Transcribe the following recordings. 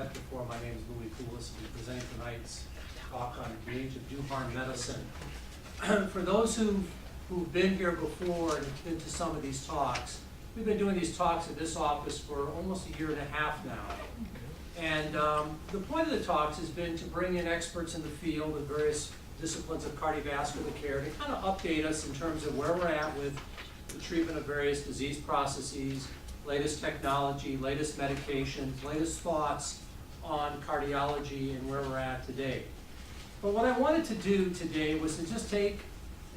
met before, my name is Louie Coulis. I'm presenting tonight's talk on the age of do-harm medicine. For those who've been here before and been to some of these talks, we've been doing these talks at this office for almost a year and a half now. And the point of the talks has been to bring in experts in the field of various disciplines of cardiovascular care to kind of update us in terms of where we're at with the treatment of various disease processes, latest technology, latest medications, latest thoughts on cardiology and where we're at today. But what I wanted to do today was to just take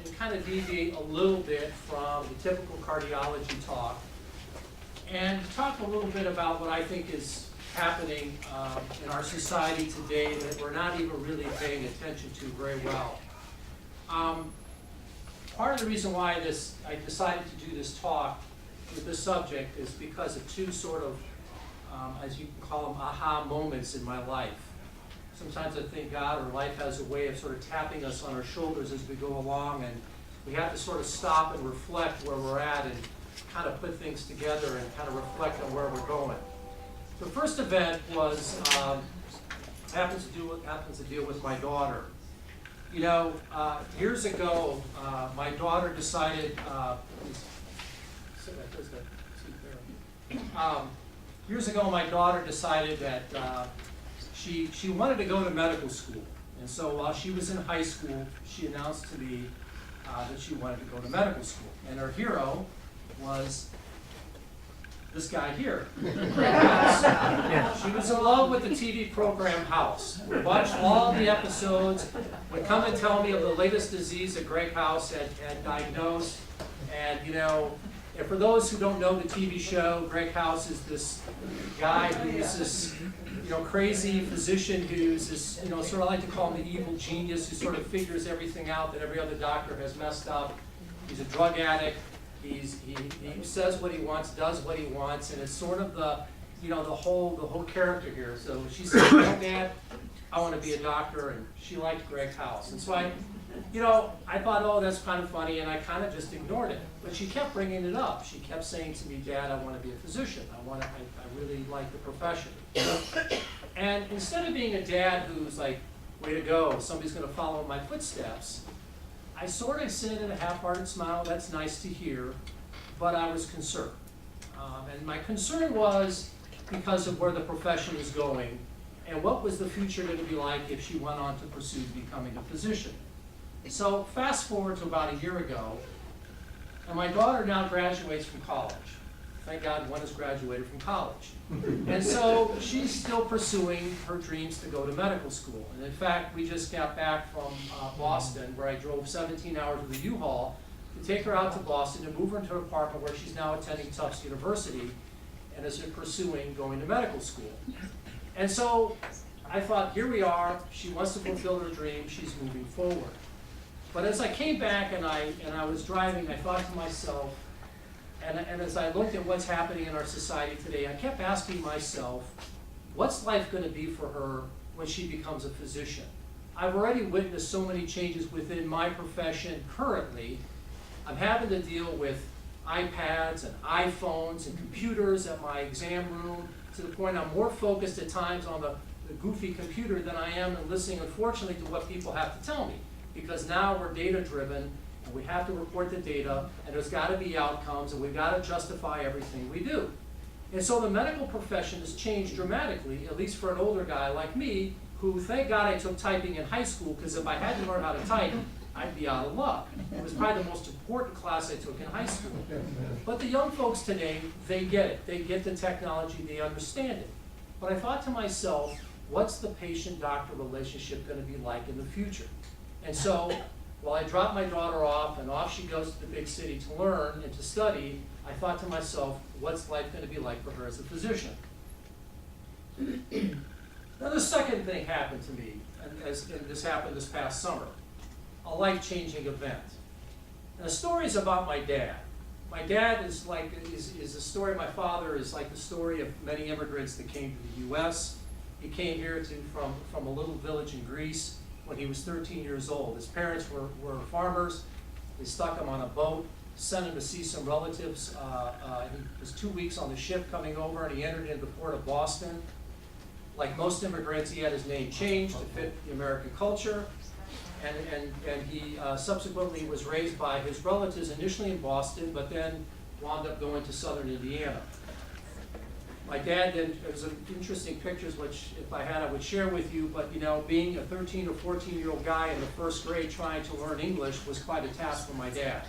and kind of deviate a little bit from the typical cardiology talk and talk a little bit about what I think is happening in our society today that we're not even really paying attention to very well. Part of the reason why I decided to do this talk with this subject is because of two sort of, as you can call them, aha moments in my life. Sometimes I think God or life has a way of sort of tapping us on our shoulders as we go along, and we have to sort of stop and reflect where we're at and kind of put things together and kind of reflect on where we're going. The first event was happens to deal with my daughter. You know, years ago, my daughter decided. Years ago, my daughter decided that she wanted to go to medical school, and so while she was in high school, she announced to me that she wanted to go to medical school, and her hero was this guy here. She was in love with the TV program House. We watched all the episodes, would come and tell me of the latest disease that Greg House had diagnosed. And you know, and for those who don't know the TV show, Greg House is this guy who's this crazy physician who's this, sort of like to call him the evil genius who sort of figures everything out that every other doctor has messed up. He's a drug addict. He says what he wants, does what he wants, and it's sort of the whole character here. So she said, Dad, I want to be a doctor, and she liked Greg House. And so I thought, oh, that's kind of funny, and I kind of just ignored it. But she kept bringing it up. She kept saying to me, Dad, I want to be a physician. I really like the profession. And instead of being a dad who's like, way to go, somebody's going to follow in my footsteps, I sort of said in a half-hearted smile, that's nice to hear, but I was concerned. And my concern was because of where the profession is going and what was the future going to be like if she went on to pursue becoming a physician. So fast forward to about a year ago, and my daughter now graduates from college. Thank God one has graduated from college. And so she's still pursuing her dreams to go to medical school. And in fact, we just got back from Boston, where I drove 17 hours with a U-Haul to take her out to Boston and move her into an apartment where she's now attending Tufts University and is pursuing going to medical school. And so I thought, here we are, she wants to fulfill her dream, she's moving forward. But as I came back and I was driving, I thought to myself, and as I looked at what's happening in our society today, I kept asking myself, what's life going to be for her when she becomes a physician? I've already witnessed so many changes within my profession currently. I'm having to deal with iPads and iPhones and computers at my exam room, to the point I'm more focused at times on the goofy computer than I am in listening, unfortunately, to what people have to tell me. Because now we're data-driven, and we have to report the data, and there's got to be outcomes, and we've got to justify everything we do. And so the medical profession has changed dramatically, at least for an older guy like me, who, thank God I took typing in high school, because if I hadn't learned how to type, I'd be out of luck. It was probably the most important class I took in high school. But the young folks today, they get it. They get the technology, they understand it. But I thought to myself, what's the patient-doctor relationship going to be like in the future? And so, while I dropped my daughter off, and off she goes to the big city to learn and to study, I thought to myself, what's life going to be like for her as a physician? Now the second thing happened to me, and this happened this past summer, a life-changing event. And the story is about my dad. My dad is a story, my father is like the story of many immigrants that came to the U.S. He came here from a little village in Greece when he was 13 years old. His parents were farmers. They stuck him on a boat, sent him to see some relatives. He was 2 weeks on the ship coming over, and he entered into the port of Boston. Like most immigrants, he had his name changed to fit the American culture, and he subsequently was raised by his relatives initially in Boston, but then wound up going to southern Indiana. My dad then, there's some interesting pictures which if I had I would share with you, but you know, being a 13 or 14-year-old guy in the first grade trying to learn English was quite a task for my dad.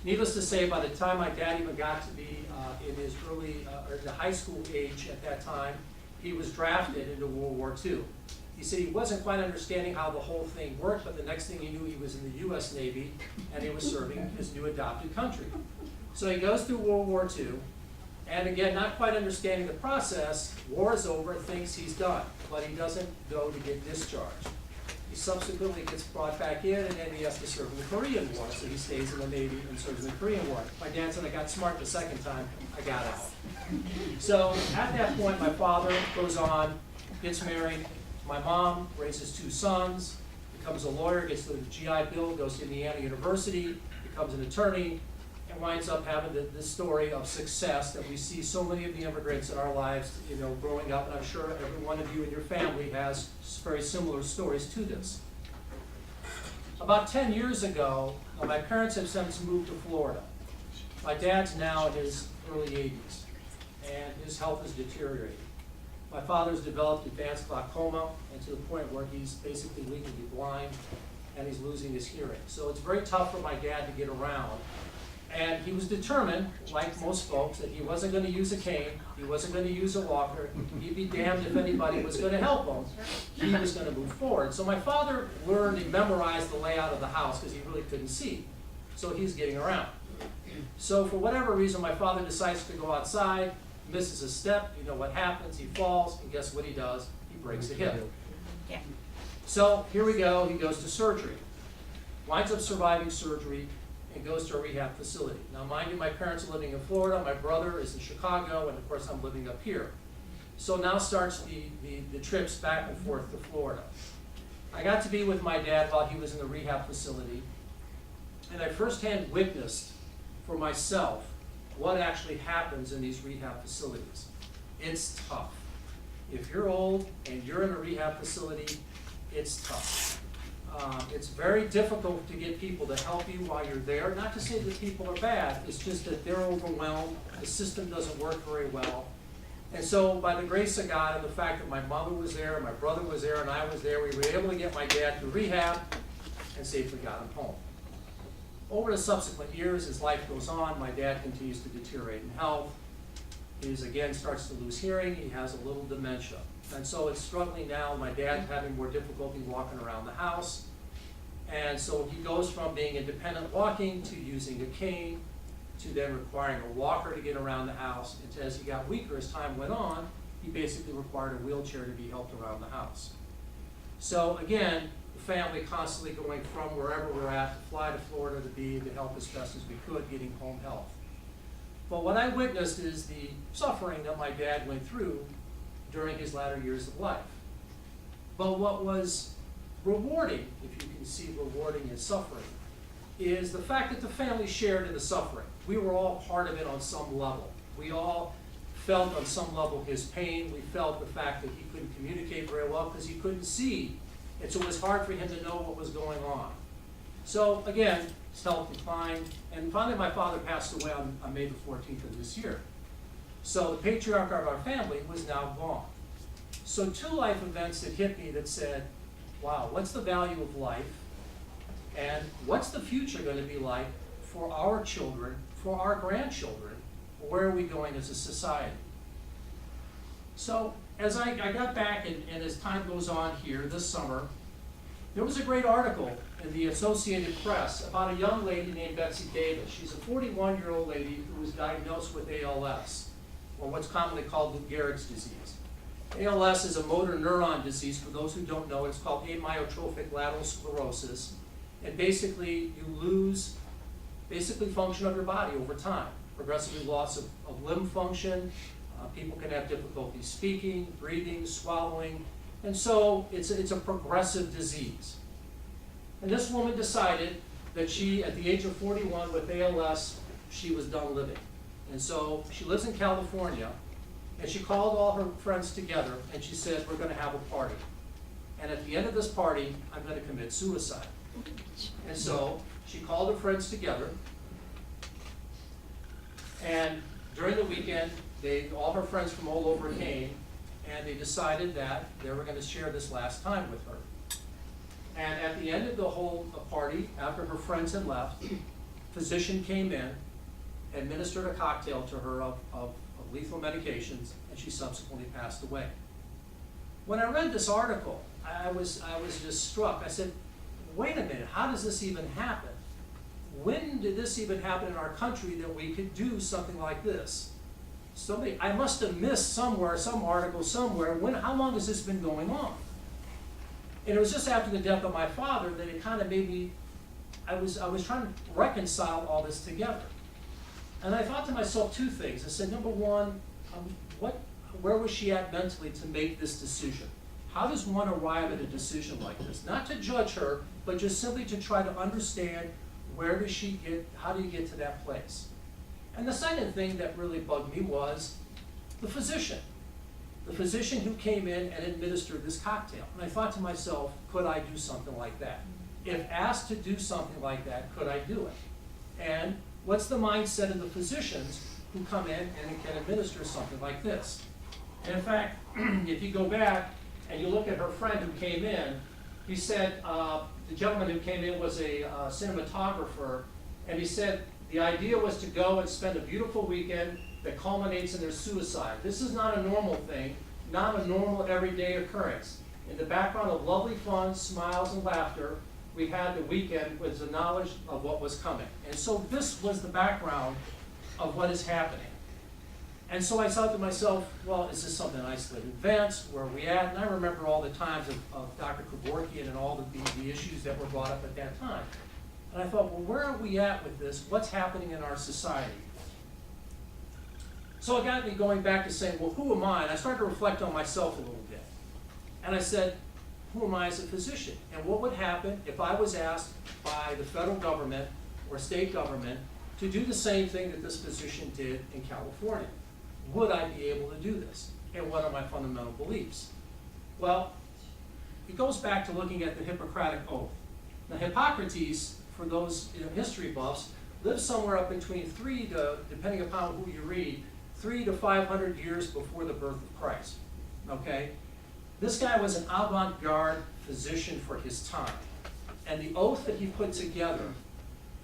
Needless to say, by the time my dad even got to be in his early, or the high school age at that time, he was drafted into World War II. He said he wasn't quite understanding how the whole thing worked, but the next thing he knew, he was in the U.S. Navy, and he was serving his new adopted country. So he goes through World War II, and again, not quite understanding the process, war is over, thinks he's done, but he doesn't go to get discharged. He subsequently gets brought back in, and then he has to serve in the Korean War, so he stays in the Navy and serves in the Korean War. My dad said, I got smart the second time, I got out. So at that point, my father goes on, gets married. My mom raises 2 sons, becomes a lawyer, gets the GI Bill, goes to Indiana University, becomes an attorney, and winds up having this story of success that we see so many of the immigrants in our lives, you know, growing up, and I'm sure every one of you in your family has very similar stories to this. About 10 years ago, my parents have since moved to Florida. My dad's now in his early 80s, and his health is deteriorating. My father's developed advanced glaucoma, and to the point where he's basically legally blind, and he's losing his hearing. So it's very tough for my dad to get around. And he was determined, like most folks, that he wasn't going to use a cane, he wasn't going to use a walker, he'd be damned if anybody was going to help him, he was going to move forward. So my father learned and memorized the layout of the house because he really couldn't see. So he's getting around. So for whatever reason, my father decides to go outside, misses a step, you know what happens, he falls, and guess what he does? He breaks a hip. Yeah. So here we go, he goes to surgery, winds up surviving surgery, and goes to a rehab facility. Now mind you, my parents are living in Florida, my brother is in Chicago, and of course I'm living up here. So now starts the trips back and forth to Florida. I got to be with my dad while he was in the rehab facility, and I firsthand witnessed for myself what actually happens in these rehab facilities. It's tough. If you're old and you're in a rehab facility, it's tough. It's very difficult to get people to help you while you're there. Not to say that people are bad, it's just that they're overwhelmed, the system doesn't work very well. And so by the grace of God and the fact that my mother was there, my brother was there, and I was there, we were able to get my dad through rehab and safely got him home. Over the subsequent years, as life goes on, my dad continues to deteriorate in health. He again starts to lose hearing, he has a little dementia. And so it's struggling now, my dad's having more difficulty walking around the house. And so he goes from being independent walking to using a cane, to then requiring a walker to get around the house. And as he got weaker as time went on, he basically required a wheelchair to be helped around the house. So again, the family constantly going from wherever we're at, to fly to Florida to help as best as we could, getting home health. But what I witnessed is the suffering that my dad went through during his latter years of life. But what was rewarding, if you can see rewarding in suffering, is the fact that the family shared in the suffering. We were all part of it on some level. We all felt on some level his pain. We felt the fact that he couldn't communicate very well because he couldn't see. And so it was hard for him to know what was going on. So again, his health declined, and finally my father passed away on May the 14th of this year. So the patriarch of our family was now gone. So 2 life events that hit me that said, wow, what's the value of life? And what's the future going to be like for our children, for our grandchildren? Where are we going as a society? So as I got back, and as time goes on here this summer, there was a great article in the Associated Press about a young lady named Betsy Davis. She's a 41-year-old lady who was diagnosed with ALS, or what's commonly called Lou Gehrig's disease. ALS is a motor neuron disease. For those who don't know, it's called amyotrophic lateral sclerosis. And basically, you lose function of your body over time. Progressively loss of limb function. People can have difficulty speaking, breathing, swallowing. And so it's a progressive disease. And this woman decided that she, at the age of 41 with ALS, she was done living. And so she lives in California, And she called all her friends together, and she said, we're going to have a party. And at the end of this party, I'm going to commit suicide. And so she called her friends together, and during the weekend, all her friends from all over came, and they decided that they were going to share this last time with her. And at the end of the whole party, after her friends had left, a physician came in, administered a cocktail to her of lethal medications, and she subsequently passed away. When I read this article, I was just struck. I said, wait a minute, how does this even happen? When did this even happen in our country that we could do something like this? I must have missed somewhere, some article somewhere. How long has this been going on? And it was just after the death of my father that it kind of made me, I was trying to reconcile all this together. And I thought to myself two things. I said, number one, where was she at mentally to make this decision? How does one arrive at a decision like this? Not to judge her, but just simply to try to understand where does she get, how do you get to that place? And the second thing that really bugged me was the physician. The physician who came in and administered this cocktail. And I thought to myself, could I do something like that? If asked to do something like that, could I do it? And what's the mindset of the physicians who come in and can administer something like this? And in fact, if you go back and you look at her friend who came in, he said, the gentleman who came in was a cinematographer, and he said the idea was to go and spend a beautiful weekend that culminates in their suicide. This is not a normal thing, not a normal everyday occurrence. In the background of lovely fun, smiles, and laughter, we had the weekend with the knowledge of what was coming. And so this was the background of what is happening. And so I thought to myself, well, is this something isolated events? Where are we at? And I remember all the times of Dr. Kevorkian and all the issues that were brought up at that time. And I thought, well, where are we at with this? What's happening in our society? So it got me going back to saying, well, who am I? And I started to reflect on myself a little bit. And I said, who am I as a physician? And what would happen if I was asked by the federal government or state government to do the same thing that this physician did in California? Would I be able to do this? And what are my fundamental beliefs? Well, it goes back to looking at the Hippocratic Oath. Now, Hippocrates, for those history buffs, lived somewhere up between depending upon who you read, 300 to 500 years before the birth of Christ. Okay? This guy was an avant-garde physician for his time. And the oath that he put together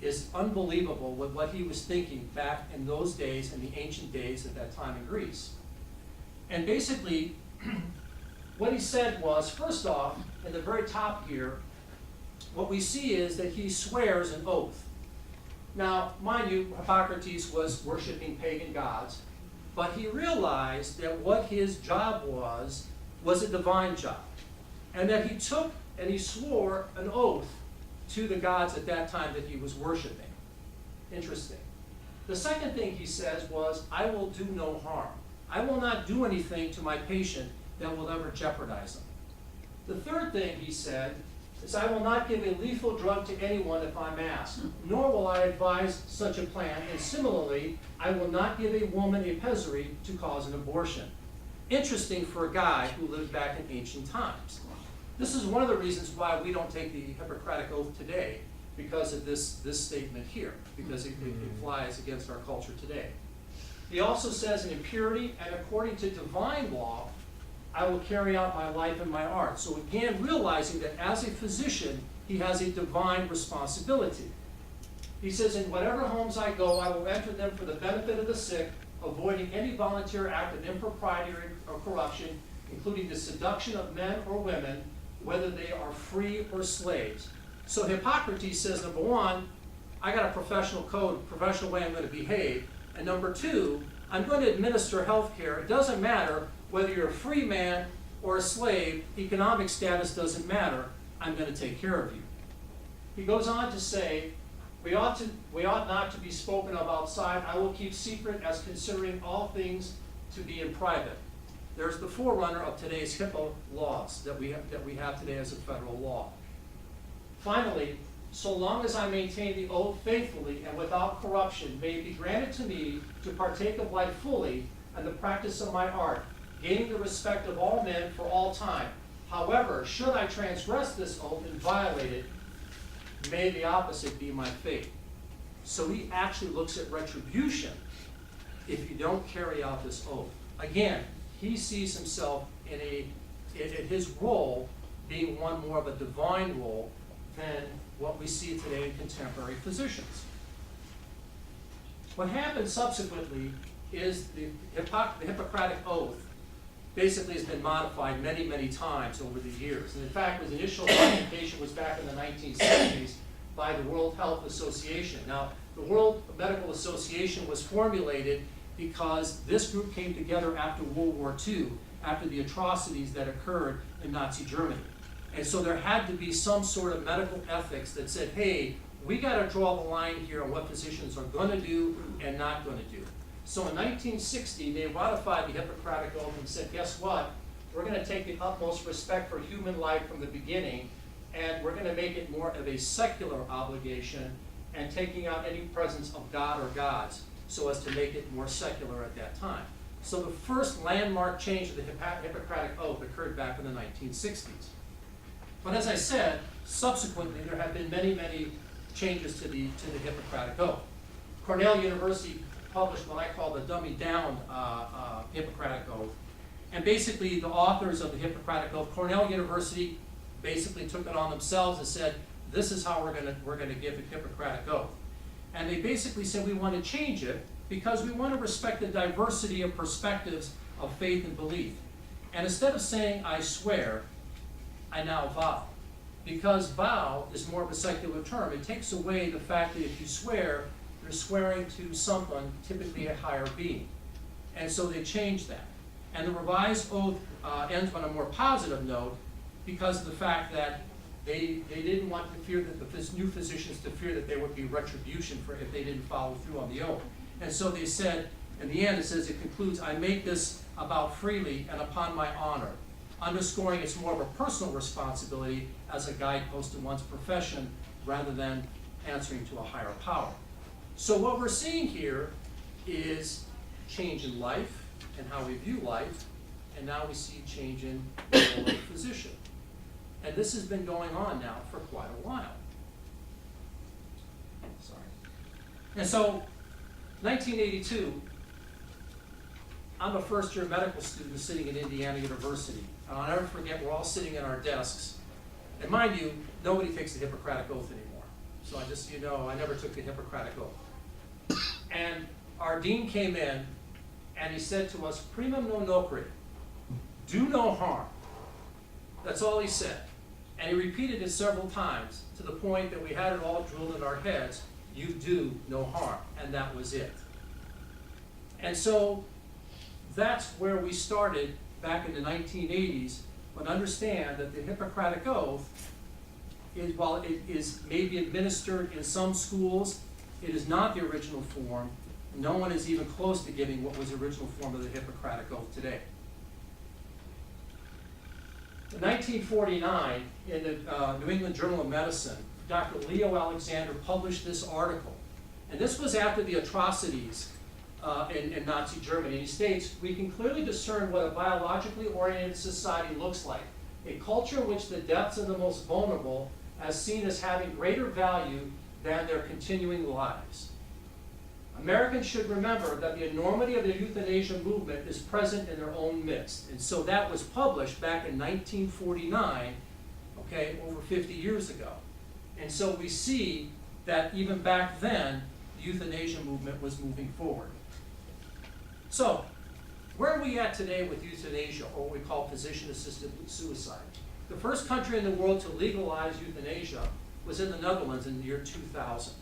is unbelievable with what he was thinking back in those days, in the ancient days at that time in Greece. And basically, what he said was, first off, in the very top here, what we see is that he swears an oath. Now, mind you, Hippocrates was worshiping pagan gods, but he realized that what his job was a divine job. And that he took and he swore an oath to the gods at that time that he was worshiping. Interesting. The second thing he says was, I will do no harm. I will not do anything to my patient that will ever jeopardize them. The third thing he said is, I will not give a lethal drug to anyone if I'm asked, nor will I advise such a plan, and similarly, I will not give a woman a pessary to cause an abortion. Interesting for a guy who lived back in ancient times. This is one of the reasons why we don't take the Hippocratic Oath today, because of this statement here, because it flies against our culture today. He also says, in purity and according to divine law, I will carry out my life and my art. So again, realizing that as a physician, he has a divine responsibility. He says, in whatever homes I go, I will enter them for the benefit of the sick, avoiding any volunteer act of impropriety or corruption, including the seduction of men or women, whether they are free or slaves. So Hippocrates says, number one, I got a professional code, professional way I'm going to behave. And number two, I'm going to administer health care. It doesn't matter whether you're a free man or a slave, economic status doesn't matter. I'm going to take care of you. He goes on to say, we ought not to be spoken of outside. I will keep secret as considering all things to be in private. There's the forerunner of today's HIPAA laws that we have today as a federal law. Finally, so long as I maintain the oath faithfully and without corruption, may it be granted to me to partake of life fully, and the practice of my art, gaining the respect of all men for all time. However, should I transgress this oath and violate it, may the opposite be my fate. So he actually looks at retribution if you don't carry out this oath. Again, he sees himself in his role being one more of a divine role than what we see today in contemporary physicians. What happened subsequently is the Hippocratic Oath basically has been modified many, many times over the years. And in fact, its initial modification was back in the 1960s by the World Health Association. Now, the World Medical Association was formulated because this group came together after World War II, after the atrocities that occurred in Nazi Germany. And so there had to be some sort of medical ethics that said, hey, we got to draw the line here on what physicians are going to do and not going to do. So in 1960, they ratified the Hippocratic Oath and said, guess what? We're going to take the utmost respect for human life from the beginning, and we're going to make it more of a secular obligation and taking out any presence of God or gods so as to make it more secular at that time. So the first landmark change of the Hippocratic Oath occurred back in the 1960s. But as I said, subsequently there have been many, many changes to the Hippocratic Oath. Cornell University published what I call the dummied down Hippocratic Oath. And basically the authors of the Hippocratic Oath, Cornell University basically took it on themselves and said, this is how we're going to give the Hippocratic Oath. And they basically said we want to change it because we want to respect the diversity of perspectives of faith and belief. And instead of saying I swear, I now vow. Because vow is more of a secular term. It takes away the fact that if you swear, you're swearing to someone, typically a higher being. And so they changed that. And the revised oath ends on a more positive note because of the fact that they didn't want to fear that the new physicians to fear that there would be retribution for if they didn't follow through on the oath. And so they said, in the end it says, it concludes, I make this about freely and upon my honor, underscoring it's more of a personal responsibility as a guidepost in one's profession rather than answering to a higher power. So what we're seeing here is change in life and how we view life, and now we see change in the role of the physician. And this has been going on now for quite a while. Sorry. And so, 1982, I'm a first-year medical student sitting at Indiana University. And I'll never forget, we're all sitting at our desks. And mind you, nobody takes the Hippocratic Oath anymore. So I just, I never took the Hippocratic Oath. And our dean came in, and he said to us, primum non nocere, do no harm. That's all he said. And he repeated it several times to the point that we had it all drilled in our heads, you do no harm, and that was it. And so that's where we started back in the 1980s, but understand that the Hippocratic Oath, while it is maybe administered in some schools, it is not the original form. No one is even close to giving what was the original form of the Hippocratic Oath today. In 1949, in the New England Journal of Medicine, Dr. Leo Alexander published this article. And this was after the atrocities in Nazi Germany. And he states, we can clearly discern what a biologically oriented society looks like. A culture in which the deaths of the most vulnerable is seen as having greater value than their continuing lives. Americans should remember that the enormity of the euthanasia movement is present in their own midst. And so that was published back in 1949, okay, over 50 years ago. And so we see that even back then, the euthanasia movement was moving forward. So, where are we at today with euthanasia, or what we call physician-assisted suicide? The first country in the world to legalize euthanasia was in the Netherlands in the year 2000,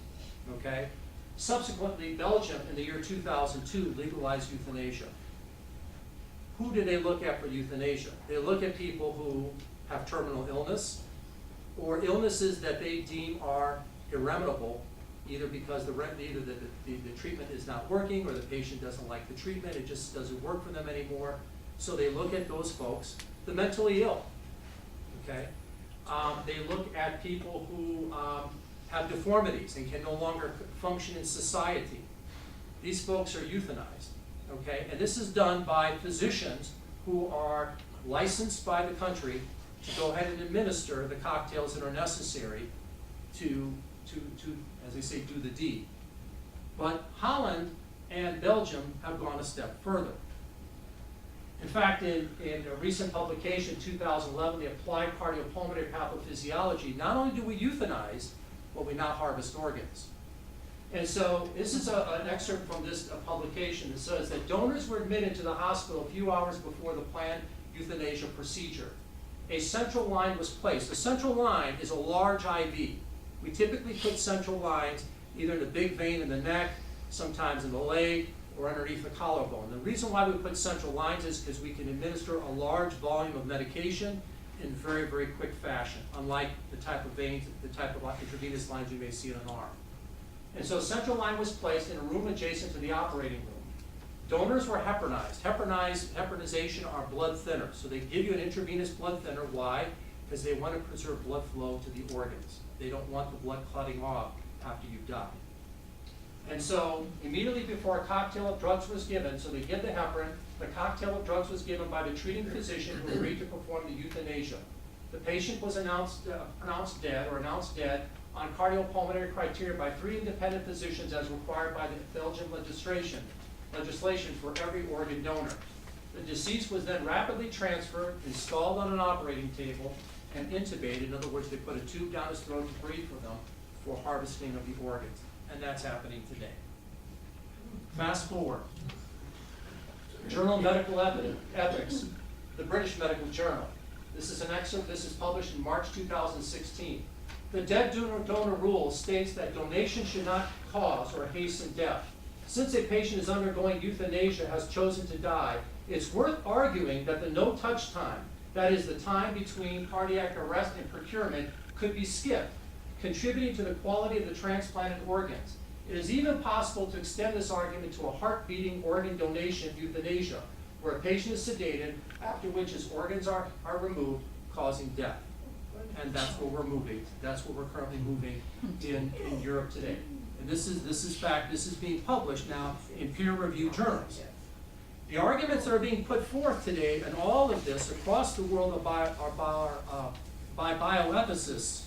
okay? Subsequently, Belgium in the year 2002 legalized euthanasia. Who do they look at for euthanasia? They look at people who have terminal illness or illnesses that they deem are irremediable, either because the treatment is not working or the patient doesn't like the treatment, it just doesn't work for them anymore. So they look at those folks. The mentally ill, okay? They look at people who have deformities and can no longer function in society. These folks are euthanized. okay? And this is done by physicians who are licensed by the country to go ahead and administer the cocktails that are necessary to as they say, do the deed. But Holland and Belgium have gone a step further. In fact, in a recent publication, 2011, the Applied Cardiopulmonary Pathophysiology, not only do we euthanize, but we now harvest organs. And so this is an excerpt from this publication that says that donors were admitted to the hospital a few hours before the planned euthanasia procedure. A central line was placed. A central line is a large IV. We typically put central lines either in the big vein in the neck, sometimes in the leg, or underneath the collarbone. The reason why we put central lines is because we can administer a large volume of medication in very, very quick fashion, unlike the type of veins, the type of intravenous lines you may see in an arm. And so central line was placed in a room adjacent to the operating room. Donors were heparinized. Heparinization are blood thinners. So they give you an intravenous blood thinner. Why? Because they want to preserve blood flow to the organs. They don't want the blood clotting off after you die. And so immediately before a cocktail of drugs was given, so they give the heparin, the cocktail of drugs was given by the treating physician who agreed to perform the euthanasia. The patient was pronounced dead on cardiopulmonary criteria by 3 independent physicians as required by the Belgian legislation for every organ donor. The deceased was then rapidly transferred, installed on an operating table, and intubated. In other words, they put a tube down his throat to breathe for them for harvesting of the organs. And that's happening today. Fast forward. Journal of Medical Ethics, the British Medical Journal. This is an excerpt. This is published in March 2016. The dead donor rule states that donation should not cause or hasten death. Since a patient is undergoing euthanasia has chosen to die, it's worth arguing that the no-touch time, that is the time between cardiac arrest and procurement, could be skipped, contributing to the quality of the transplanted organs. It is even possible to extend this argument to a heart-beating organ donation euthanasia, where a patient is sedated, after which his organs are removed, causing death. And that's where we're moving. That's where we're currently moving in Europe today. And this is being published now in peer-reviewed journals. The arguments that are being put forth today in all of this across the world are by bioethicists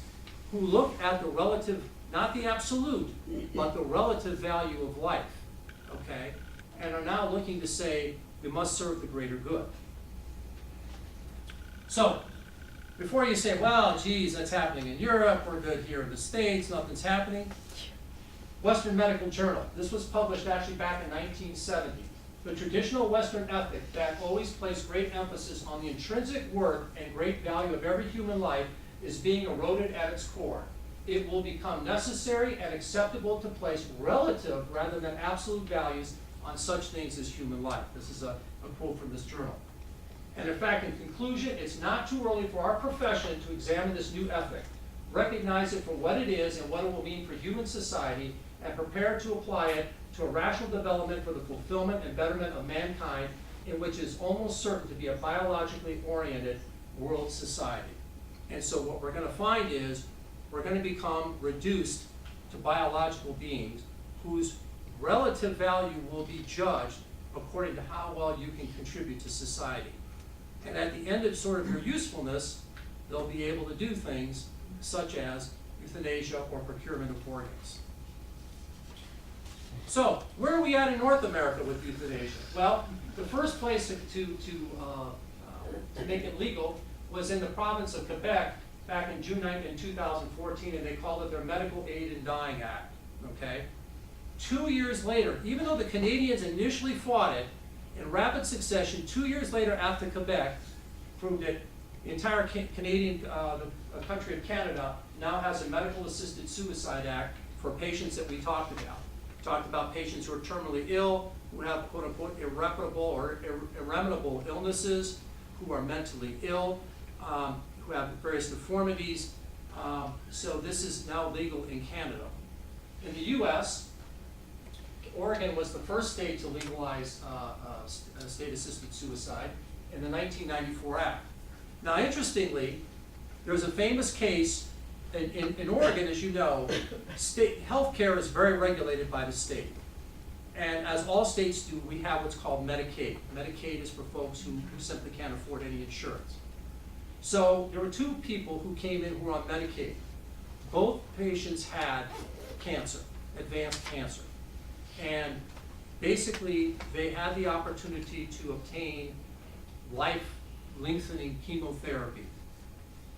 who look at the relative, not the absolute, but the relative value of life, okay? And are now looking to say we must serve the greater good. So, before you say, well, geez, that's happening in Europe, we're good here in the States, nothing's happening. Western Medical Journal. This was published actually back in 1970. The traditional Western ethic that always placed great emphasis on the intrinsic worth and great value of every human life is being eroded at its core. It will become necessary and acceptable to place relative rather than absolute values on such things as human life. This is a quote from this journal. And in fact, in conclusion, it's not too early for our profession to examine this new ethic, recognize it for what it is and what it will mean for human society, and prepare to apply it to a rational development for the fulfillment and betterment of mankind, in which is almost certain to be a biologically oriented world society. And so what we're going to find is we're going to become reduced to biological beings whose relative value will be judged according to how well you can contribute to society. And at the end of sort of your usefulness, they'll be able to do things such as euthanasia or procurement of organs. So, where are we at in North America with euthanasia? Well, the first place to make it legal was in the province of Quebec back in June 9th in 2014, and they called it their Medical Aid in Dying Act, okay? 2 years later, even though the Canadians initially fought it, in rapid succession, 2 years later after Quebec proved it, the entire Canadian, the country of Canada now has a medical assisted suicide act for patients that we talked about. We talked about patients who are terminally ill, who have quote unquote irreparable or irremediable illnesses, who are mentally ill, who have various deformities. So this is now legal in Canada. In the US, Oregon was the first state to legalize state-assisted suicide in the 1994 Act. Now, interestingly, there was a famous case in Oregon, as you know, state healthcare is very regulated by the state. And as all states do, we have what's called Medicaid. Medicaid is for folks who simply can't afford any insurance. So there were two people who came in who were on Medicaid. Both patients had cancer, advanced cancer. And basically, they had the opportunity to obtain life-lengthening chemotherapy.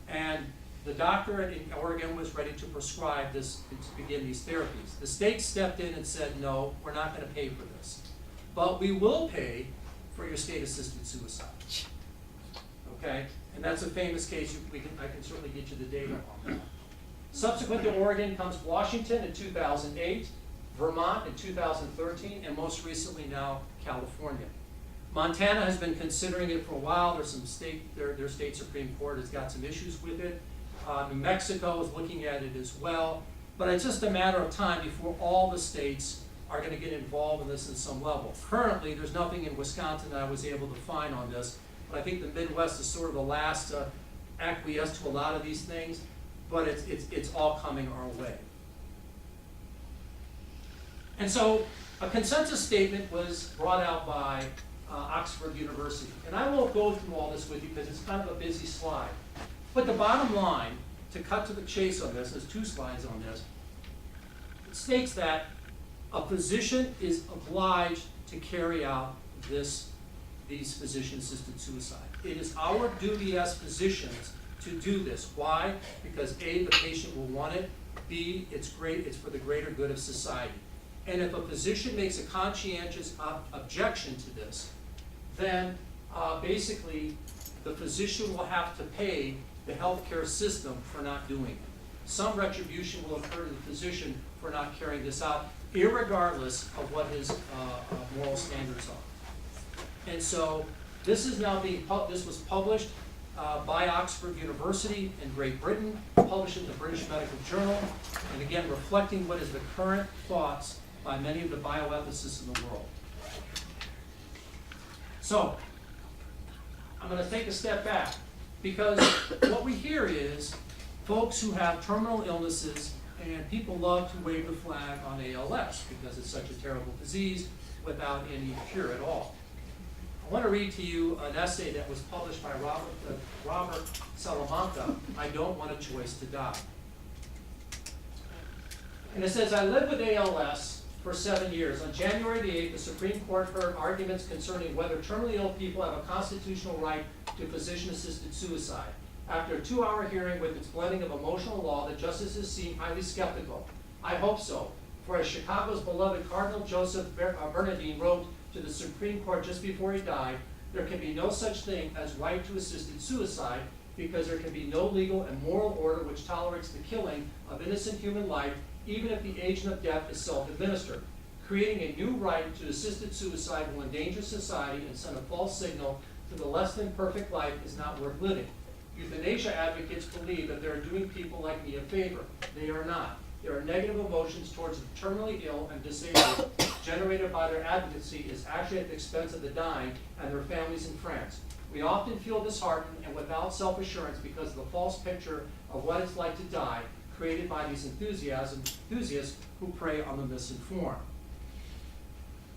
And the doctor in Oregon was ready to prescribe this, to begin these therapies. The state stepped in and said, no, we're not going to pay for this. But we will pay for your state-assisted suicide. Okay? And that's a famous case. I can certainly get you the data on that. Subsequent to Oregon comes Washington in 2008, Vermont in 2013, and most recently now California. Montana has been considering it for a while. There's some their state Supreme Court has got some issues with it. New Mexico is looking at it as well. But it's just a matter of time before all the states are going to get involved in this in some level. Currently, there's nothing in Wisconsin that I was able to find on this, but I think the Midwest is sort of the last to acquiesce to a lot of these things, but it's all coming our way. And so a consensus statement was brought out by Oxford University. And I won't go through all this with you because it's kind of a busy slide. But the bottom line, to cut to the chase on this, there's two slides on this, it states that a physician is obliged to carry out these physician-assisted suicide. It is our duty as physicians to do this. Why? Because A, the patient will want it, B, it's for the greater good of society. And if a physician makes a conscientious objection to this, then basically the physician will have to pay the healthcare system for not doing it. Some retribution will occur to the physician for not carrying this out, irregardless of what his moral standards are. And so this is now this was published by Oxford University in Great Britain, published in the British Medical Journal, and again reflecting what is the current thoughts by many of the bioethicists in the world. So, I'm going to take a step back, because what we hear is folks who have terminal illnesses, and people love to wave the flag on ALS because it's such a terrible disease without any cure at all. I want to read to you an essay that was published by Robert Salamanca, I Don't Want a Choice to Die. And it says, I lived with ALS for 7 years. On January the 8th, the Supreme Court heard arguments concerning whether terminally ill people have a constitutional right to physician-assisted suicide. After a 2-hour hearing with its blending of emotional law, the justices seemed highly skeptical. I hope so, for as Chicago's beloved Cardinal Joseph Bernardine wrote to the Supreme Court just before he died, there can be no such thing as right to assisted suicide because there can be no legal and moral order which tolerates the killing of innocent human life even if the agent of death is self-administered. Creating a new right to assisted suicide will endanger society and send a false signal to the less than perfect life is not worth living. Euthanasia advocates believe that they are doing people like me a favor. They are not. There are negative emotions towards the terminally ill and disabled generated by their advocacy is actually at the expense of the dying and their families and friends. We often feel disheartened and without self-assurance because of the false picture of what it's like to die created by these enthusiasts who prey on the misinformed.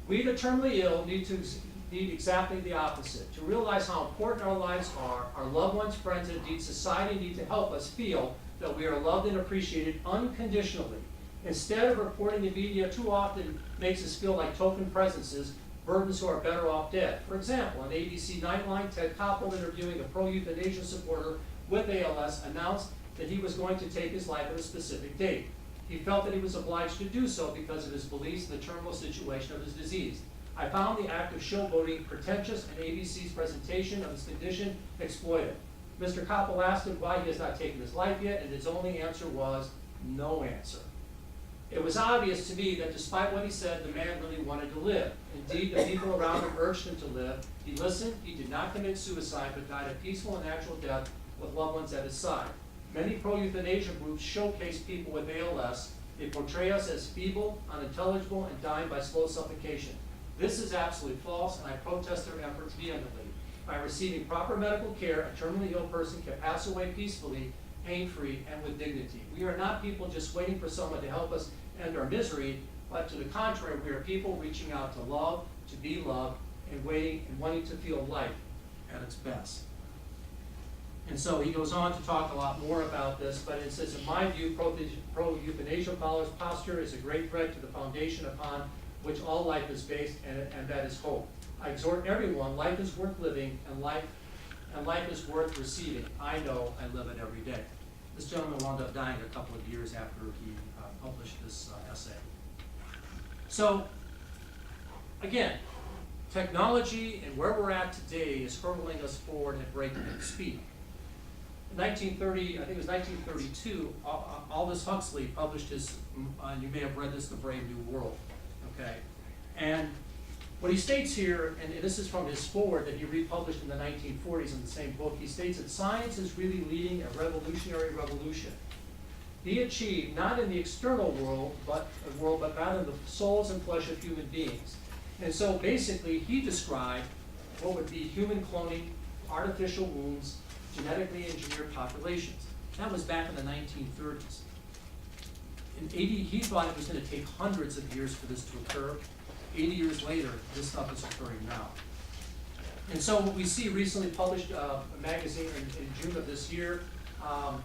We, the terminally ill, need exactly the opposite. To realize how important our lives are, our loved ones, friends, and indeed society need to help us feel that we are loved and appreciated unconditionally. Instead of reporting the media too often makes us feel like token presences, burdens who are better off dead. For example, on ABC Nightline, Ted Koppel, interviewing a pro-euthanasia supporter with ALS, announced that he was going to take his life at a specific date. He felt that he was obliged to do so because of his beliefs in the terminal situation of his disease. I found the act of showboating pretentious and ABC's presentation of his condition exploitive. Mr. Koppel asked him why he has not taken his life yet, and his only answer was no answer. It was obvious to me that despite what he said, the man really wanted to live. Indeed, the people around him urged him to live. He listened, he did not commit suicide, but died a peaceful and natural death with loved ones at his side. Many pro-euthanasia groups showcase people with ALS. They portray us as feeble, unintelligible, and dying by slow suffocation. This is absolutely false, and I protest their efforts vehemently. By receiving proper medical care, a terminally ill person can pass away peacefully, pain-free, and with dignity. We are not people just waiting for someone to help us end our misery. but to the contrary, we are people reaching out to love, to be loved, and waiting and wanting to feel life at its best. And so he goes on to talk a lot more about this, but it says, in my view, pro-euthanasia posture is a great threat to the foundation upon which all life is based, and that is hope. I exhort everyone, life is worth living, and life is worth receiving. I know I live it every day. This gentleman wound up dying a couple of years after he published this essay. So, again, technology and where we're at today is hurtling us forward at breakneck speed. In 1930, I think it was 1932, Aldous Huxley published his, you may have read this, The Brave New World, okay? And what he states here, and this is from his foreword that he republished in the 1940s in the same book, he states that science is really leading a revolutionary revolution. Be achieved not in the external world, but rather in the souls and flesh of human beings. And so basically, he described what would be human cloning, artificial wombs, genetically engineered populations. That was back in the 1930s. In 80, he thought it was going to take hundreds of years for this to occur. 80 years later, this stuff is occurring now. And so what we see recently published a magazine in June of this year,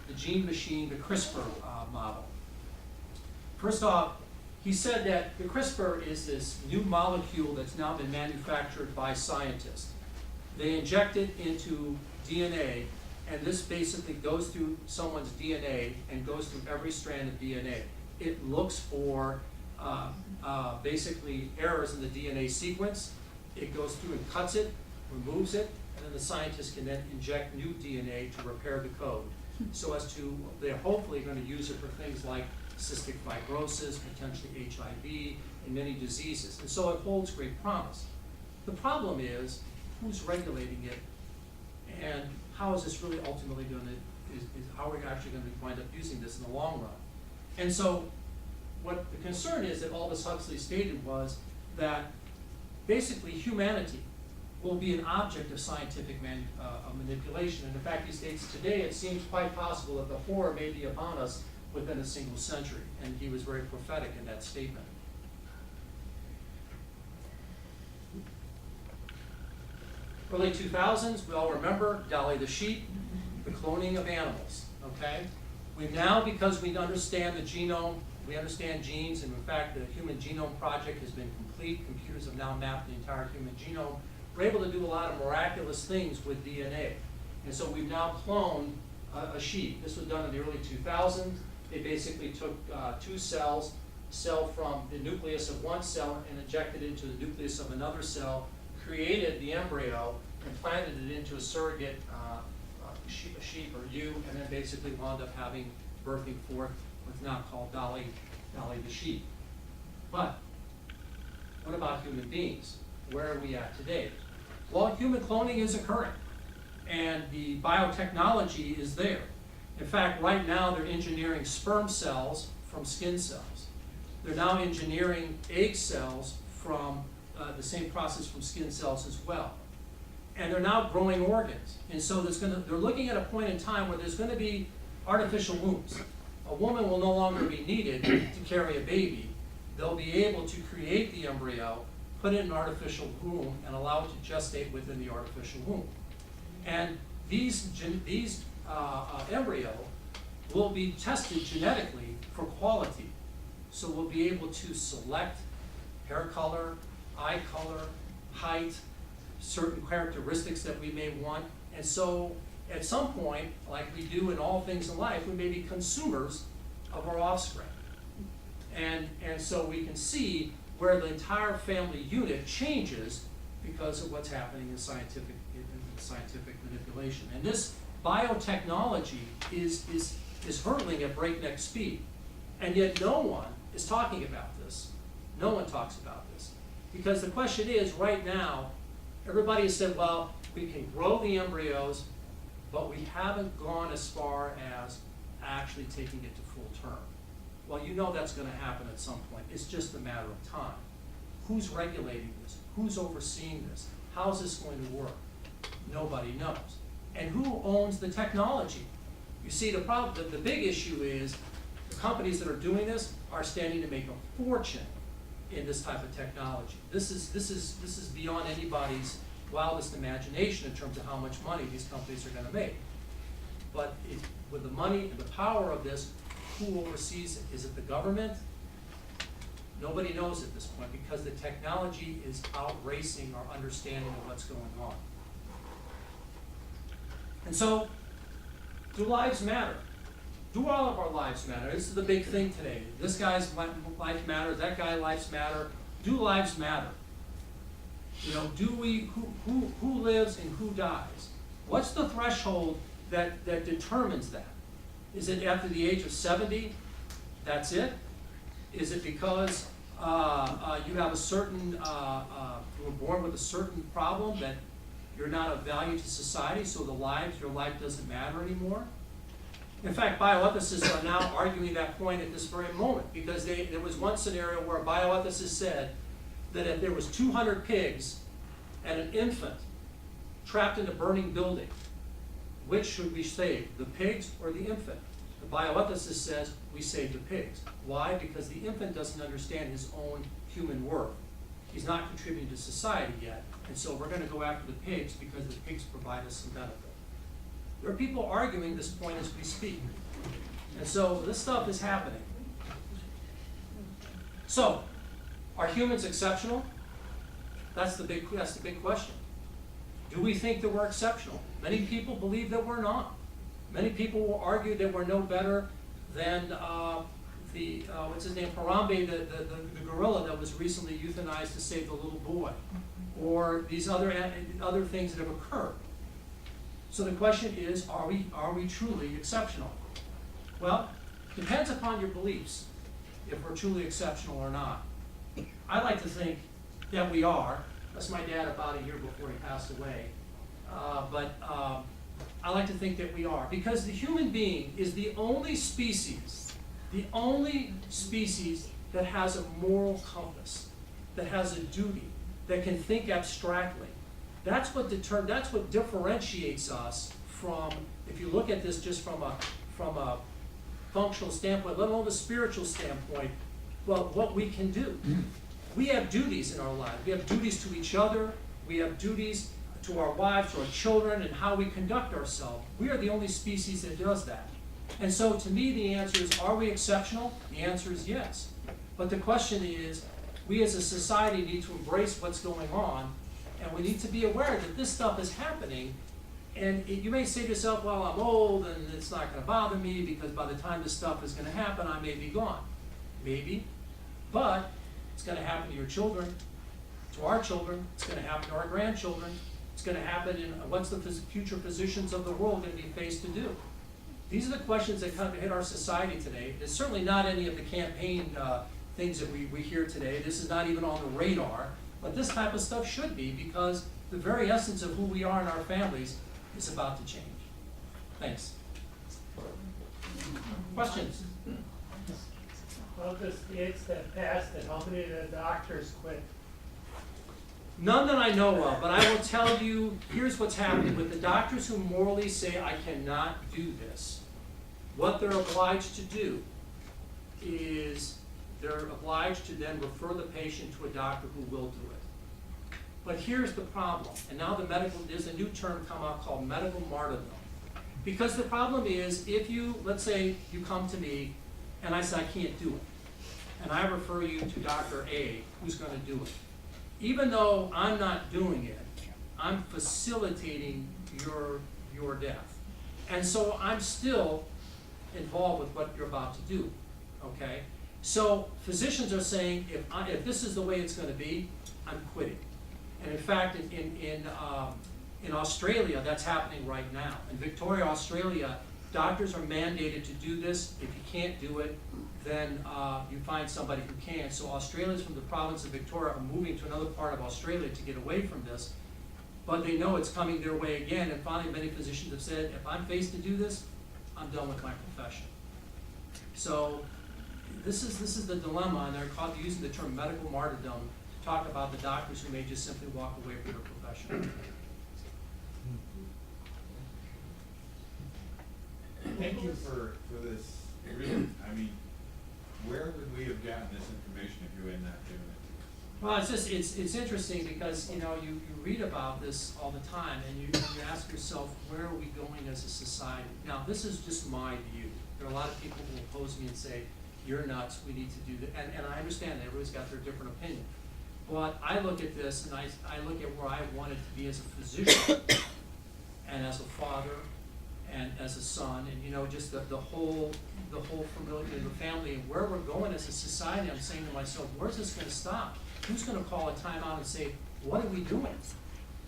the gene machine, the CRISPR model. First off, he said that the CRISPR is this new molecule that's now been manufactured by scientists. They inject it into DNA, and this basically goes through someone's DNA and goes through every strand of DNA. It looks for basically errors in the DNA sequence. It goes through and cuts it, removes it, and then the scientists can then inject new DNA to repair the code. So as to, they're hopefully going to use it for things like cystic fibrosis, potentially HIV, and many diseases. And so it holds great promise. The problem is, who's regulating it, and how is this really ultimately going to, is how we're actually going to wind up using this in the long run. And so what the concern is that Aldous Huxley stated was that basically humanity will be an object of scientific manipulation. And in fact, he states today it seems quite possible that the horror may be upon us within a single century. And he was very prophetic in that statement. Early 2000s, we all remember Dolly the sheep, the cloning of animals, okay? We now, because we understand the genome, we understand genes, and in fact the Human Genome Project has been complete. Computers have now mapped the entire human genome. We're able to do a lot of miraculous things with DNA. And so we've now cloned a sheep. This was done in the early 2000s. They basically took two cells, cell from the nucleus of one cell and injected it into the nucleus of another cell, created the embryo, implanted it into a surrogate sheep or ewe, and then basically wound up having birthing forth what's now called Dolly the sheep. But what about human beings? Where are we at today? Well, human cloning is occurring, and the biotechnology is there. In fact, right now they're engineering sperm cells from skin cells. They're now engineering egg cells from the same process from skin cells as well. And they're now growing organs. And so they're looking at a point in time where there's going to be artificial wombs. A woman will no longer be needed to carry a baby. They'll be able to create the embryo, put it in an artificial womb, and allow it to gestate within the artificial womb. And these embryo will be tested genetically for quality. So we'll be able to select hair color, eye color, height, certain characteristics that we may want. And so at some point, like we do in all things in life, we may be consumers of our offspring. And so we can see where the entire family unit changes because of what's happening in scientific manipulation. And this biotechnology is hurtling at breakneck speed. And yet no one is talking about this. No one talks about this. Because the question is, right now, everybody has said, well, we can grow the embryos, but we haven't gone as far as actually taking it to full term. Well, you know that's going to happen at some point. It's just a matter of time. Who's regulating this? Who's overseeing this? How's this going to work? Nobody knows. And who owns the technology? You see, the problem, the big issue is the companies that are doing this are standing to make a fortune in this type of technology. This is beyond anybody's wildest imagination in terms of how much money these companies are going to make. But with the money and the power of this, who oversees it? Is it the government? Nobody knows at this point because the technology is outracing our understanding of what's going on. And so, do lives matter? Do all of our lives matter? This is the big thing today. This guy's life matters, that guy's lives matter. Do lives matter? You know, who lives and who dies? What's the threshold that determines that? Is it after the age of 70? That's it? Is it because you have a certain, you were born with a certain problem that you're not of value to society, so your life doesn't matter anymore? In fact, bioethicists are now arguing that point at this very moment, because there was one scenario where a bioethicist said that if there was 200 pigs and an infant trapped in a burning building, which should we save, the pigs or the infant? The bioethicist says we save the pigs. Why? Because the infant doesn't understand his own human worth. He's not contributing to society yet, and so we're going to go after the pigs because the pigs provide us some benefit. There are people arguing this point as we speak. And so this stuff is happening. So, are humans exceptional? That's the big question. Do we think that we're exceptional? Many people believe that we're not. Many people will argue that we're no better than what's his name, Harambe, the gorilla that was recently euthanized to save the little boy, or these other things that have occurred. So the question is, are we truly exceptional? Well, depends upon your beliefs, if we're truly exceptional or not. I like to think that we are. That's my dad about a year before he passed away. But I like to think that we are, because the human being is the only species that has a moral compass, that has a duty, that can think abstractly. That's what differentiates us from, if you look at this just from a functional standpoint, let alone a spiritual standpoint, well, what we can do. We have duties in our lives. We have duties to each other. We have duties to our wives, to our children, and how we conduct ourselves. We are the only species that does that. And so to me, the answer is, are we exceptional? The answer is yes. But the question is, we as a society need to embrace what's going on, and we need to be aware that this stuff is happening. And you may say to yourself, well, I'm old and it's not going to bother me because by the time this stuff is going to happen, I may be gone. Maybe. But it's going to happen to your children, to our children. It's going to happen to our grandchildren. It's going to happen in what's the future positions of the world going to be faced to do. These are the questions that kind of hit our society today. It's certainly not any of the campaign things that we hear today. This is not even on the radar. But this type of stuff should be, because the very essence of who we are in our families is about to change. Thanks. Questions? Of the states that passed it, how many of the doctors quit? None that I know of, but I will tell you, here's what's happening with the doctors who morally say, I cannot do this. What they're obliged to do is they're obliged to then refer the patient to a doctor who will do it. But here's the problem, and now there's a new term come out called medical martyrdom. Because the problem is, if you, let's say you come to me and I say I can't do it, and I refer you to Dr. A, who's going to do it. Even though I'm not doing it, I'm facilitating your death. And so I'm still involved with what you're about to do, okay? So physicians are saying, if this is the way it's going to be, I'm quitting. And in fact, in Australia, that's happening right now. In Victoria, Australia, doctors are mandated to do this. If you can't do it, then you find somebody who can. So Australians from the province of Victoria are moving to another part of Australia to get away from this. But they know it's coming their way again, and finally many physicians have said, if I'm faced to do this, I'm done with my profession. So this is the dilemma, and they're using the term medical martyrdom to talk about the doctors who may just simply walk away from their profession. Thank you for this. Really, I mean, Where would we have gotten this information if you had not given it to us? Well, it's interesting because, you know, you read about this all the time and you ask yourself, where are we going as a society? Now, this is just my view. There are a lot of people who will oppose me and say, you're nuts, we need to do that. And I understand that, everybody's got their different opinion. But I look at this and I look at where I wanted to be as a physician and as a father and as a son, and, you know, just the whole familiar, the family, and where we're going as a society. I'm saying to myself, where's this gonna stop? Who's gonna call a timeout and say, what are we doing?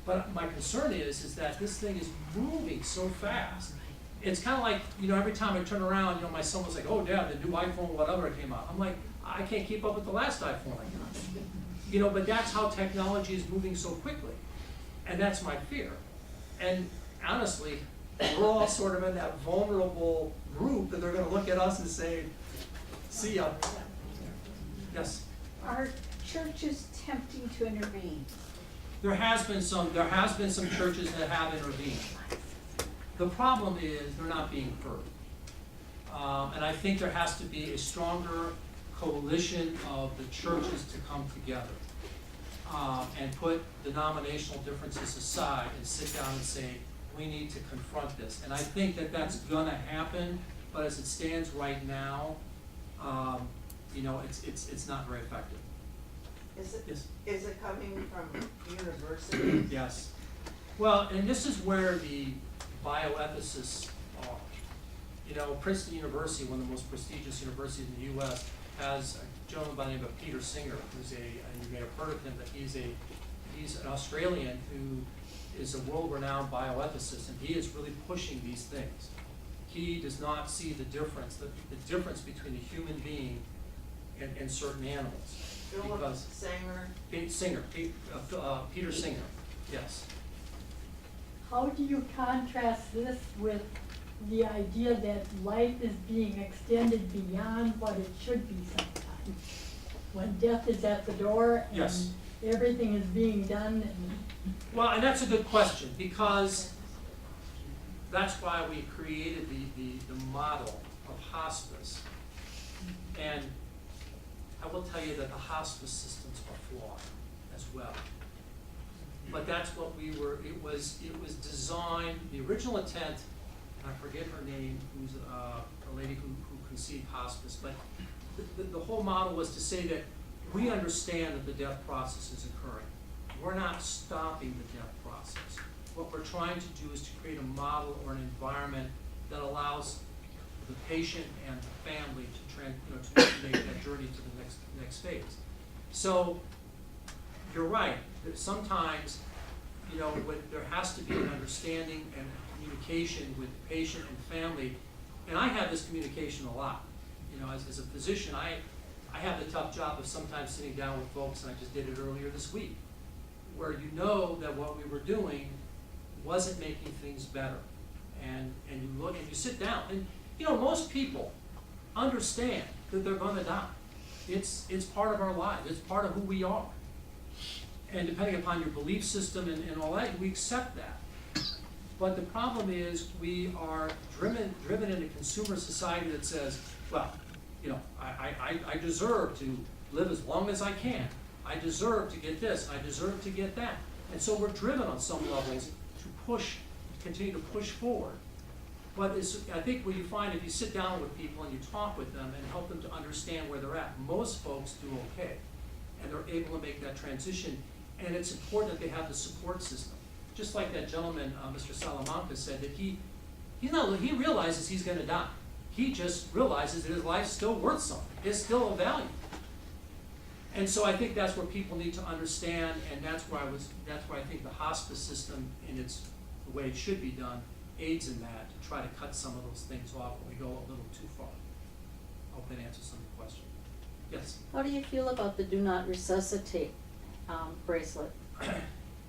But my concern is that this thing is moving so fast. It's kind of like, you know, every time I turn around, you know, my son was like, oh, Dad, the new iPhone, whatever came out. I'm like, I can't keep up with the last iPhone I got. You know, but that's how technology is moving so quickly. And that's my fear. And honestly, we're all sort of in that vulnerable group that they're gonna look at us and say, see ya. Yes? Are churches tempting to intervene? There has been some churches that have intervened. The problem is they're not being heard. And I think there has to be a stronger coalition of the churches to come together and put denominational differences aside and sit down and say, we need to confront this. And I think that that's gonna happen, but as it stands right now, you know, it's not very effective. Yes. Is it coming from universities? Yes. Well, and this is where the bioethicists are. You know, Princeton University, one of the most prestigious universities in the US, has a gentleman by the name of Peter Singer, who's and you may have heard of him, but he's an Australian who is a world-renowned bioethicist, and he is really pushing these things. He does not see the difference between a human being and certain animals. Philip Singer? Peter Singer, yes. How do you contrast this with the idea that life is being extended beyond what it should be sometimes? When death is at the door and Yes. everything is being done and... Well, and that's a good question, because that's why we created the model of hospice. And I will tell you that the hospice systems are flawed as well. But that's what it was designed, the original intent, and I forget her name, who's a lady who conceived hospice, but the whole model was to say that we understand that the death process is occurring. We're not stopping the death process. What we're trying to do is to create a model or an environment that allows the patient and the family to make that journey to the next phase. So you're right. That sometimes, you know, there has to be an understanding and communication with the patient and family. And I have this communication a lot. You know, as a physician, I have the tough job of sometimes sitting down with folks, and I just did it earlier this week, where you know that what we were doing wasn't making things better. And you look and you sit down, and you know, most people understand that they're gonna die. It's part of our lives, it's part of who we are. And depending upon your belief system and all that, we accept that. But the problem is we are driven in a consumer society that says, well, you know, I deserve to live as long as I can. I deserve to get this, I deserve to get that. And so we're driven on some levels to continue to push forward. But I think what you find, if you sit down with people and you talk with them and help them to understand where they're at, most folks do okay. And they're able to make that transition. And it's important that they have the support system. Just like that gentleman, Mr. Salamanca, said that he realizes he's gonna die. He just realizes that his life's still worth something. It's still of value. And so I think that's where people need to understand, and that's why I think the hospice system, in the way it should be done, aids in that, to try to cut some of those things off when we go a little too far. I hope that answers some of the question. Yes? How do you feel about the do not resuscitate bracelet?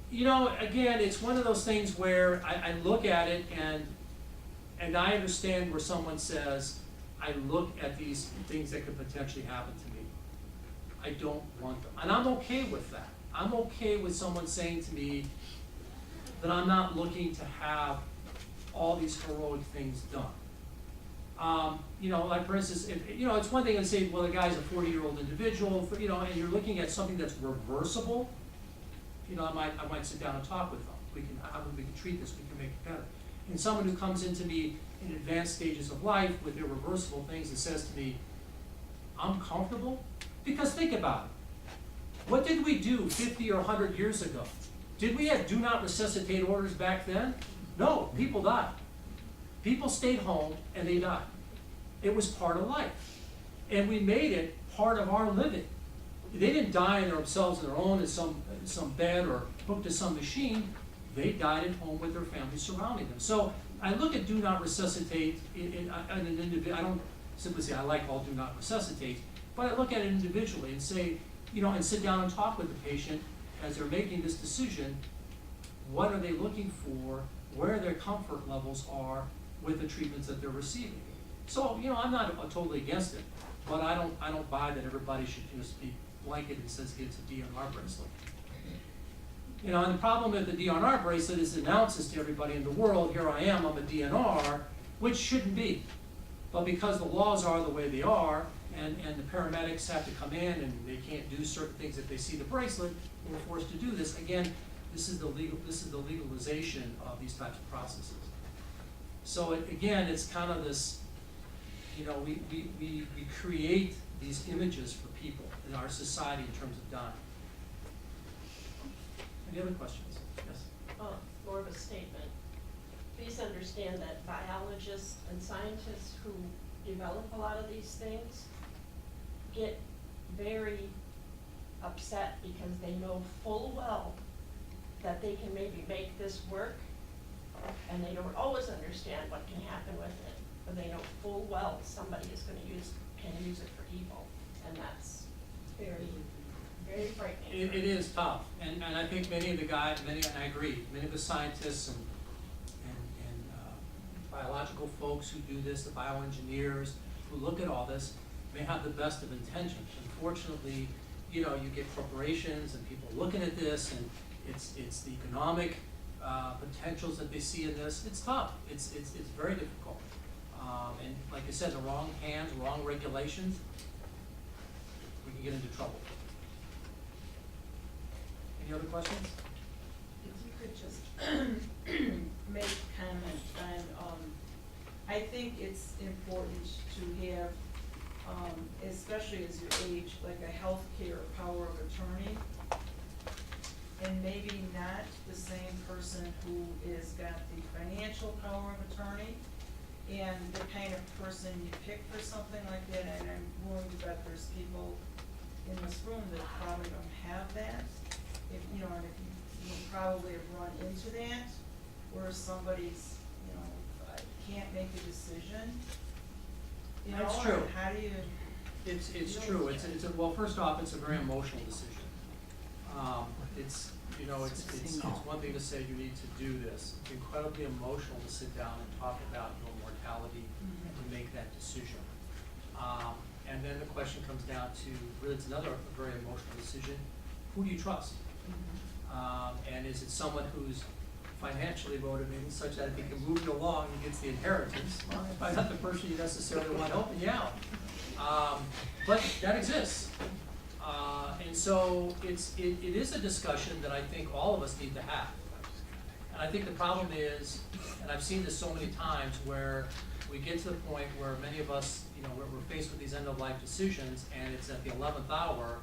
You know, again, it's one of those things where I look at it and I understand where someone says, I look at these things that could potentially happen to me. I don't want them. And I'm okay with that. I'm okay with someone saying to me that I'm not looking to have all these heroic things done. You know, like for instance, if, you know, it's one thing to say, well, the guy's a 40-year-old individual, you know, and you're looking at something that's reversible, you know, I might sit down and talk with them. We can treat this, we can make it better. And someone who comes into me in advanced stages of life with irreversible things and says to me, I'm comfortable, because think about it. What did we do 50 or 100 years ago? Did we have do not resuscitate orders back then? No, people died. People stayed home and they died. It was part of life. And we made it part of our living. They didn't die in themselves on their own in some bed or hooked to some machine. They died at home with their families surrounding them. So I look at do not resuscitate in an individual. I don't simply say I like all do not resuscitate, but I look at it individually and say, you know, and sit down and talk with the patient as they're making this decision. What are they looking for? Where their comfort levels are with the treatments that they're receiving. So, you know, I'm not totally against it, but I don't buy that everybody should just be blanketed and says it's a DNR bracelet. You know, and the problem with the DNR bracelet is it announces to everybody in the world, here I am, I'm a DNR, which shouldn't be. But because the laws are the way they are, and the paramedics have to come in and they can't do certain things if they see the bracelet, we're forced to do this. Again, this is the legalization of these types of processes. So again, it's kind of this, you know, we create these images for people in our society in terms of dying. Any other questions? Yes? More of a statement. Please understand that biologists and scientists who develop a lot of these things get very upset because they know full well that they can maybe make this work, and they don't always understand what can happen with it, but they know full well somebody is going to can use it for evil, and that's very, very frightening. It is tough, and I think many of the guys, and I agree, many of the scientists and biological folks who do this, the bioengineers who look at all this, may have the best of intentions. Unfortunately, you know, you get corporations and people looking at this, and it's the economic potentials that they see in this. It's tough. It's very difficult. And like I said, the wrong hands, wrong regulations, we can get into trouble. Any other questions? If you could just make comment on, I think it's important to have, especially as you age, like a healthcare power of attorney. And maybe not the same person who is got the financial power of attorney and the kind of person you pick for something like that. And I'm willing to bet there's people in this room that probably don't have that. If you know, and if you probably have run into that, where somebody's, you know, can't make a decision. You know, That's true. How do you? It's true. Well, first off, it's a very emotional decision. It's one thing to say you need to do this. It's incredibly emotional to sit down and talk about your mortality and to make that decision. And then the question comes down to, really, it's another very emotional decision. Who do you trust? And is it someone who's financially motivated such that if he can move you along, he gets the inheritance? Well, probably not the person you necessarily want helping you out. But that exists. And so it is a discussion that I think all of us need to have. And I think the problem is, and I've seen this so many times, where we get to the point where many of us, you know, we're faced with these end-of-life decisions, and it's at the 11th hour,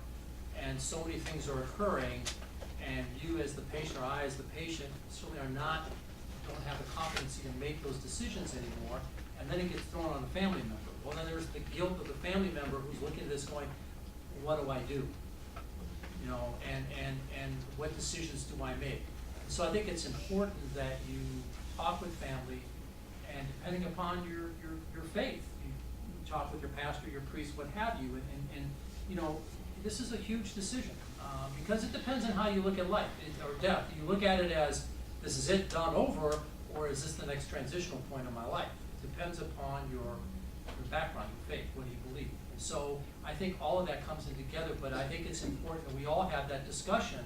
and so many things are occurring, and you as the patient, or I as the patient, certainly don't have the competency to make those decisions anymore, and then it gets thrown on the family member. Well, then there's the guilt of the family member who's looking at this going, what do I do? You know, and what decisions do I make? So I think it's important that you talk with family, and depending upon your faith, you talk with your pastor, your priest, what have you, and you know, this is a huge decision, because it depends on how you look at life or death. Do you look at it as, this is it, done, over, or is this the next transitional point in my life? It depends upon your background, your faith, what do you believe? And so I think all of that comes in together, but I think it's important that we all have that discussion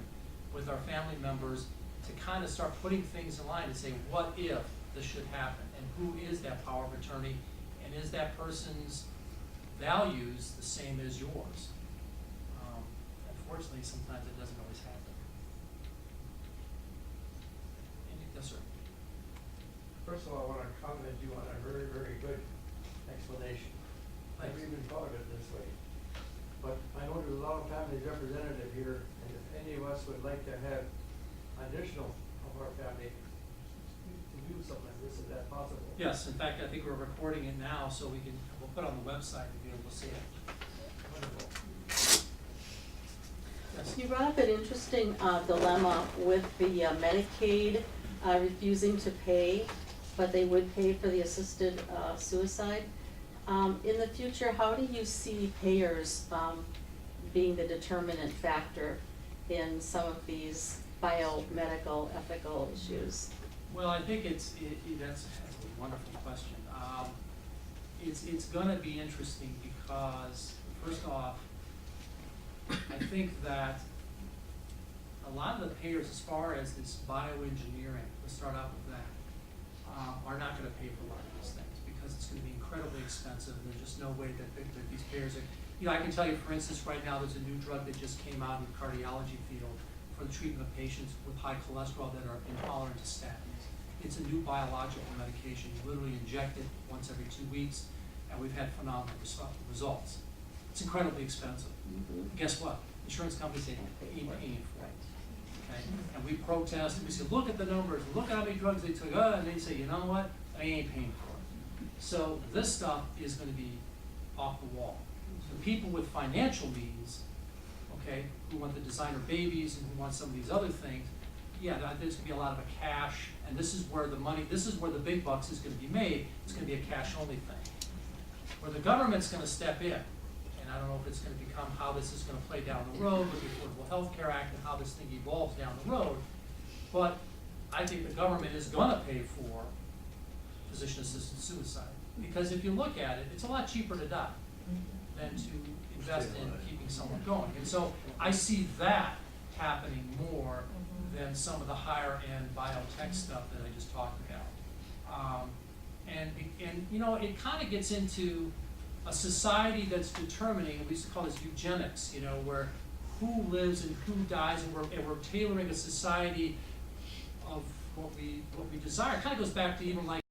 with our family members to kind of start putting things in line and say, what if this should happen? And who is that power of attorney? And is that person's values the same as yours? Unfortunately, sometimes it doesn't always happen. Yes, sir. First of all, I want to compliment you on a very, very good explanation. I've Thanks. even thought of it this way. But I know there's a lot of families represented here, and if any of us would like to have additional of our family to do something like this, is that possible? Yes, in fact, I think we're recording it now, so we'll put it on the website to be able to see it. Wonderful. Yes. You brought up an interesting dilemma with the Medicaid refusing to pay, but they would pay for the assisted suicide. In the future, how do you see payers being the determinant factor in some of these biomedical ethical issues? Well, I think that's a wonderful question. It's gonna be interesting because, first off, I think that a lot of the payers, as far as this bioengineering, let's start out with that, are not gonna pay for a lot of these things because it's gonna be incredibly expensive, and there's just no way that these payers are, I can tell you, for instance, right now, there's a new drug that just came out in the cardiology field for the treatment of patients with high cholesterol that are intolerant to statins. It's a new biological medication. You literally inject it once every 2 weeks, and we've had phenomenal results. It's incredibly expensive. Guess what? Insurance companies say, ain't paying for it. Okay? And we protest, and we say, look at the numbers, look at how many drugs they took, and they say, you know what? I ain't paying for it. So this stuff is gonna be off the wall. The people with financial means, okay, who want the designer babies and who want some of these other things, yeah, there's gonna be a lot of a cash, and this is where the big bucks is gonna be made. It's gonna be a cash-only thing. Where the government's gonna step in, and I don't know if it's gonna become how this is gonna play down the road with the Affordable Health Care Act and how this thing evolves down the road, but I think the government is gonna pay for physician-assisted suicide. Because if you look at it, it's a lot cheaper to die than to invest in keeping someone going. And so I see that happening more than some of the higher-end biotech stuff that I just talked about. And it kind of gets into a society that's determining, we used to call this eugenics, where who lives and who dies, and we're tailoring a society of what we desire. It kind of goes back to even like